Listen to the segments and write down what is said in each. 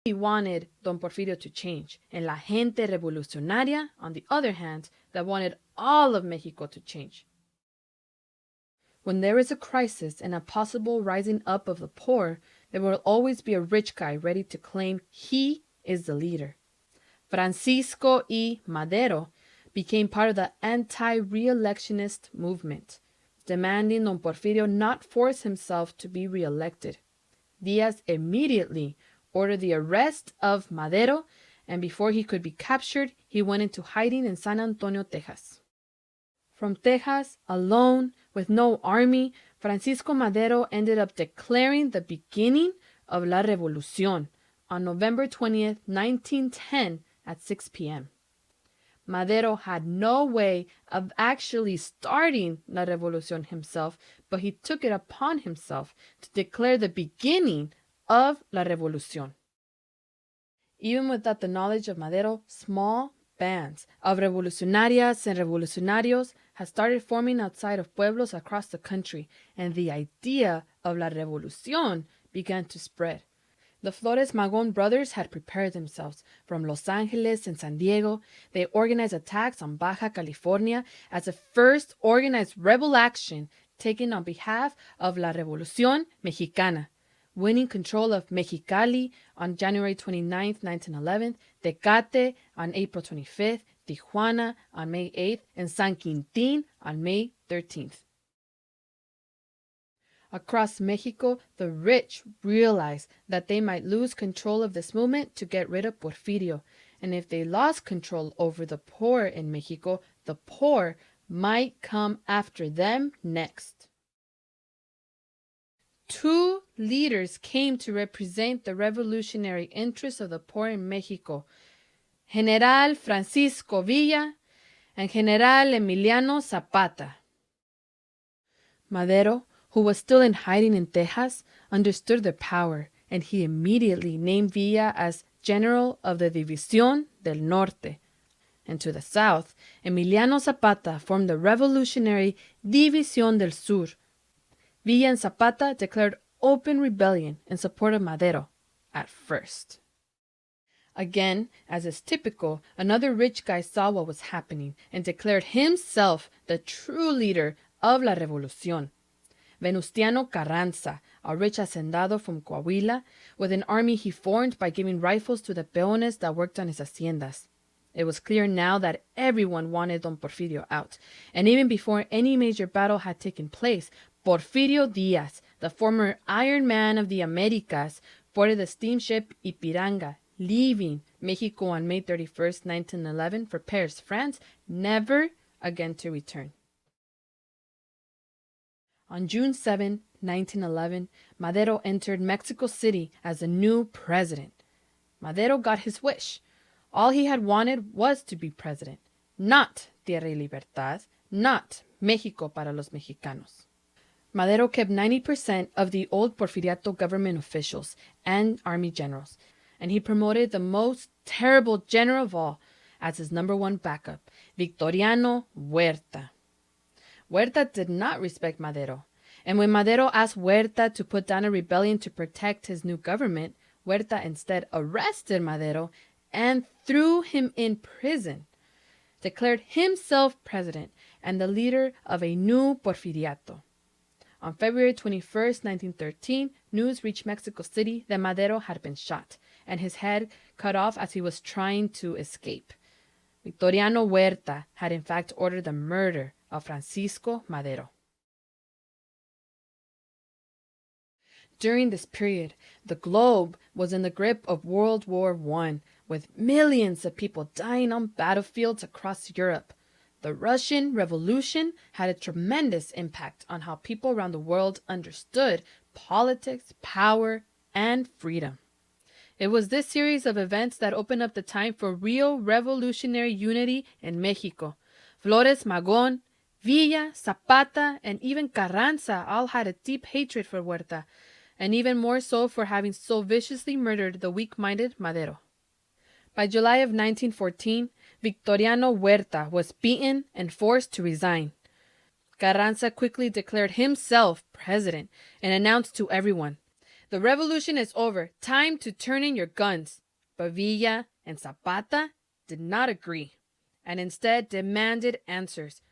He wanted Don Porfirio to change, and la gente revolucionaria, on the other hand, that wanted all of Mexico to change. When there is a crisis and a possible rising up of the poor, there will always be a rich guy ready to claim he is the leader. Francisco Y. Madero became part of the anti-re-electionist movement, demanding Don Porfirio not force himself to be re-elected. Diaz immediately ordered the arrest of Madero, and before he could be captured, he went into hiding in San Antonio, Texas. From Texas, alone, with no army, Francisco Madero ended up declaring the beginning of La Revolución on November 20th, 1910 at 6 p.m. Madero had no way of actually starting La Revolución himself, but he took it upon himself to declare the beginning of La Revolución. Even without the knowledge of Madero, small bands of revolucionarias and revolucionarios had started forming outside of pueblos across the country, and the idea of La Revolución began to spread. The Flores Magón brothers had prepared themselves. From Los Angeles and San Diego, they organized attacks on Baja California as the first organized rebel action taken on behalf of La Revolución Mexicana, winning control of Mexicali on January 29, 1911, Tecate on April 25th, Tijuana on May 8th, and San Quintín on May 13th. Across Mexico, the rich realized that they might lose control of this movement to get rid of Porfirio, and if they lost control over the poor in Mexico, the poor might come after them next. Two leaders came to represent the revolutionary interests of the poor in Mexico, General Francisco Villa and General Emiliano Zapata. Madero, who was still in hiding in Texas, understood their power, and he immediately named Villa as General of the División del Norte. And to the south, Emiliano Zapata formed the revolutionary División del Sur. Villa and Zapata declared open rebellion in support of Madero at first. Again, as is typical, another rich guy saw what was happening and declared himself the true leader of La Revolución. Venustiano Carranza, a rich hacendado from Coahuila, with an army he formed by giving rifles to the peones that worked on his haciendas. It was clear now that everyone wanted Don Porfirio out, and even before any major battle had taken place, Porfirio Diaz, the former Iron Man of the Americas, boarded the steamship Ipiranga, leaving Mexico on May 31st, 1911 for Paris, France, never again to return. On June 7, 1911, Madero entered Mexico City as the new president. Madero got his wish. All he had wanted was to be president, not Tierra y Libertad, not México para los mexicanos. Madero kept 90% of the old Porfiriato government officials and army generals, and he promoted the most terrible general of all as his number one backup, Victoriano Huerta. Huerta did not respect Madero, and when Madero asked Huerta to put down a rebellion to protect his new government, Huerta instead arrested Madero and threw him in prison, declared himself president and the leader of a new Porfiriato. On February 21st, 1913, news reached Mexico City that Madero had been shot and his head cut off as he was trying to escape. Victoriano Huerta had in fact ordered the murder of Francisco Madero. During this period, the globe was in the grip of World War I, with millions of people dying on battlefields across Europe. The Russian Revolution had a tremendous impact on how people around the world understood politics, power, and freedom. It was this series of events that opened up the time for real revolutionary unity in Mexico. Flores Magón, Villa, Zapata, and even Carranza all had a deep hatred for Huerta, and even more so for having so viciously murdered the weak-minded Madero. By July of 1914, Victoriano Huerta was beaten and forced to resign. Carranza quickly declared himself president and announced to everyone, The revolution is over. Time to turn in your guns. But Villa and Zapata did not agree, and instead demanded answers.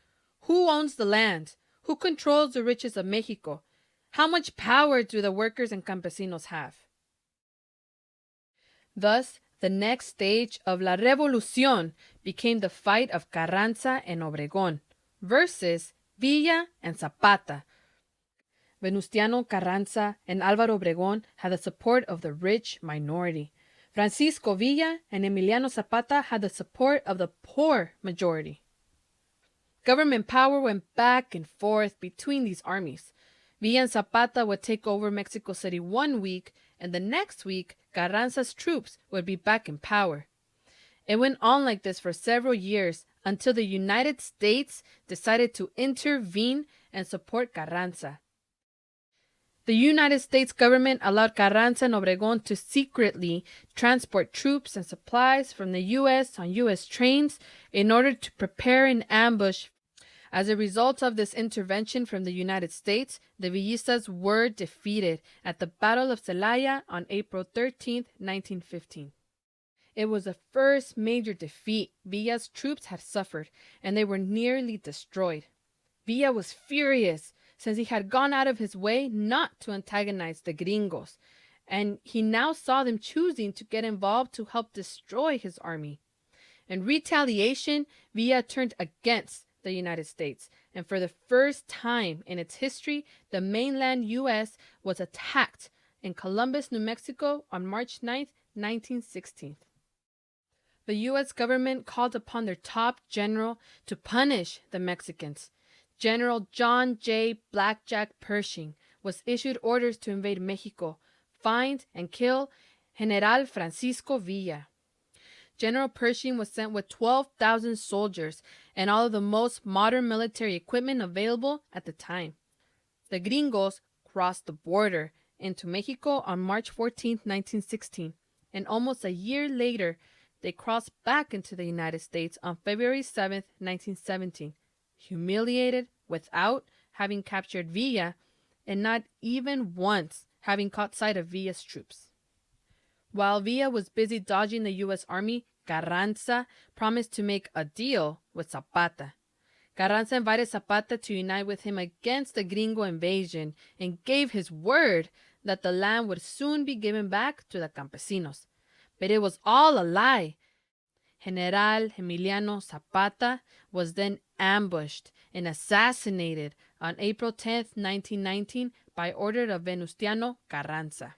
Who owns the land? Who controls the riches of Mexico? How much power do the workers and campesinos have? Thus, the next stage of La Revolución became the fight of Carranza and Obregón versus Villa and Zapata. Venustiano Carranza and Álvaro Obregón had the support of the rich minority. Francisco Villa and Emiliano Zapata had the support of the poor majority. Government power went back and forth between these armies. Villa and Zapata would take over Mexico City one week, and the next week, Carranza's troops would be back in power. It went on like this for several years until the United States decided to intervene and support Carranza. The United States government allowed Carranza and Obregón to secretly transport troops and supplies from the U.S. on U.S. trains in order to prepare an ambush. As a result of this intervention from the United States, the Villistas were defeated at the Battle of Celaya on April 13, 1915. It was the first major defeat Villa's troops had suffered, and they were nearly destroyed. Villa was furious, since he had gone out of his way not to antagonize the gringos, and he now saw them choosing to get involved to help destroy his army. In retaliation, Villa turned against the United States, and for the first time in its history, the mainland U.S. was attacked in Columbus, New Mexico on March 9, 1916. The U.S. government called upon their top general to punish the Mexicans. General John J. Blackjack Pershing was issued orders to invade Mexico, find and kill General Francisco Villa. General Pershing was sent with 12,000 soldiers and all of the most modern military equipment available at the time. The gringos crossed the border into Mexico on March 14, 1916, and almost a year later, they crossed back into the United States on February 7, 1917, humiliated without having captured Villa and not even once having caught sight of Villa's troops. While Villa was busy dodging the U.S. Army, Carranza promised to make a deal with Zapata. Carranza invited Zapata to unite with him against the gringo invasion and gave his word that the land would soon be given back to the campesinos. But it was all a lie. General Emiliano Zapata was then ambushed and assassinated on April 10, 1919, by order of Venustiano Carranza.